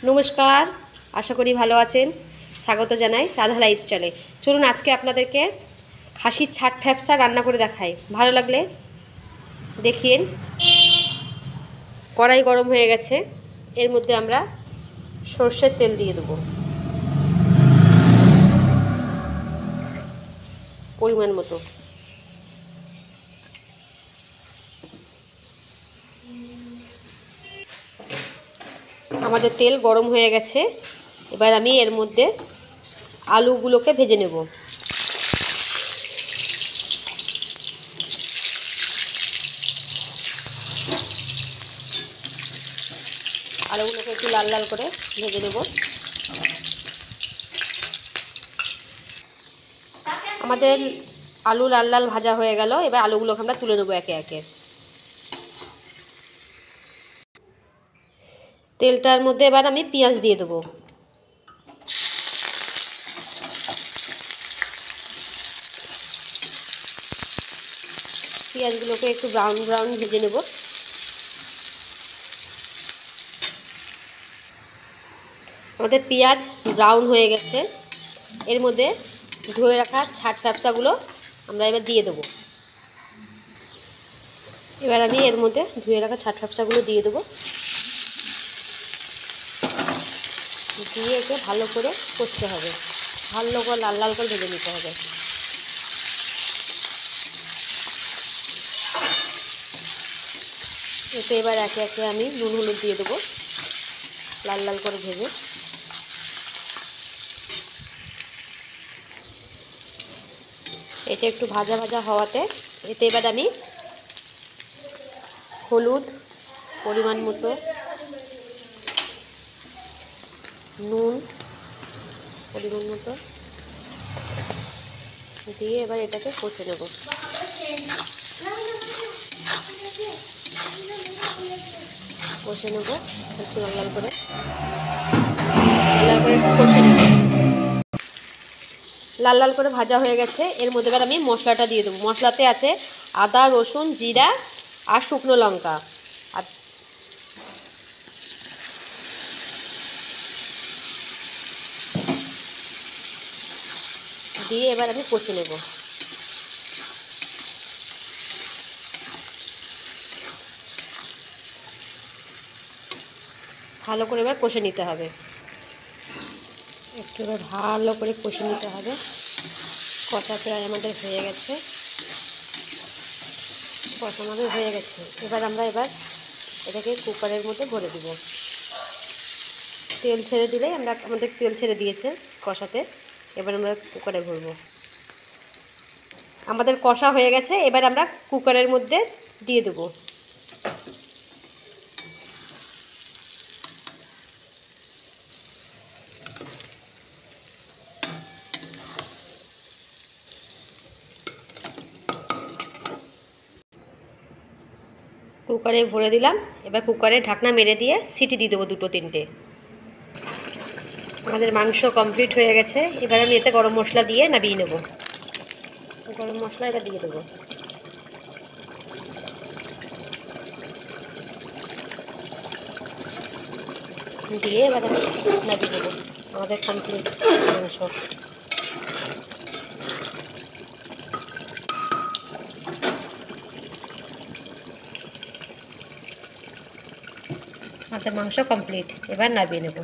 নমস্কার, আশা করি ভালো আছেন। স্বাগত জানাই রাধা লাইফস্টাইলে। চলুন আজকে আপনাদেরকে খাসির ছাট ফ্যাপসা রান্না করে দেখাই। ভালো লাগলে দেখিয়েন। কড়াই গরম হয়ে গেছে, এর মধ্যে আমরা সর্ষের তেল দিয়ে দেবো পরিমাণ মতো। আমাদের তেল গরম হয়ে গেছে, এবার আমি এর মধ্যে আলুগুলোকে ভেজে নেব। আলুগুলোকে একটু লাল লাল করে ভেজে নেব। আমাদের আলু লাল লাল ভাজা হয়ে গেল, এবার আলুগুলোকে আমরা তুলে নেব একে একে। তেলটার মধ্যে এবার আমি পেঁয়াজ দিয়ে দেবো। পেঁয়াজগুলোকে একটু ব্রাউন ব্রাউন ভেজে নেব। আমাদের পেঁয়াজ ব্রাউন হয়ে গেছে, এর মধ্যে ধুয়ে রাখা ছাট ফ্যাপসাগুলো আমরা এবার দিয়ে দেবো। এবার আমি এর মধ্যে ধুয়ে রাখা ছাট ফ্যাপসাগুলো দিয়ে দেবো, দিয়ে একে ভালো করে কষতে হবে, ভালো করে লাল লাল করে ভেজে নিতে হবে। এতে এবার একে একে আমি নুন হলুদ দিয়ে দেবো লাল লাল করে ভেজে। এটা একটু ভাজা ভাজা হওয়াতে এতে এবার আমি হলুদ পরিমাণ মতো, নুন পরিমাণ মতো দিয়ে এবার এটাকে কষে নেব। কষে নেব একটু লাল লাল করে, একটু কষে নেব। লাল লাল করে ভাজা হয়ে গেছে, এর মধ্যে এবার আমি মশলাটা দিয়ে দেবো। মশলাতে আছে আদা, রসুন, জিরা আর শুকনো লঙ্কা। আর দিয়ে এবার আমি কষে নেব। ভালো করে এবার কষে নিতে হবে, একটু এবার ভালো করে কষে নিতে হবে। কষা প্রায় আমাদের হয়ে গেছে, কষা আমাদের হয়ে গেছে। এবার আমরা এটাকে কুকারের মধ্যে ভরে দেব। তেল ছেড়ে দিলেই আমাদের তেল ছেড়ে দিয়েছে কষাতে, এবার আমরা কুকারে ভরবো। আমাদের কষা হয়ে গেছে, এবার আমরা কুকারের মধ্যে দিয়ে দেবো। কুকারে ভরে দিলাম, এবার কুকারে ঢাকনা মেরে দিয়ে সিটি দিয়ে দেবো 2-3টে। আমাদের মাংস কমপ্লিট হয়ে গেছে, এবার আমি এতে গরম মশলা দিয়ে নামিয়ে নেব। গরম মশলা এবার দিয়ে দেবো, দিয়ে এবার আমি নামিয়ে দেবো আমাদের কমপ্লিট মাংস। আমাদের মাংস কমপ্লিট, এবার নামিয়ে নেব।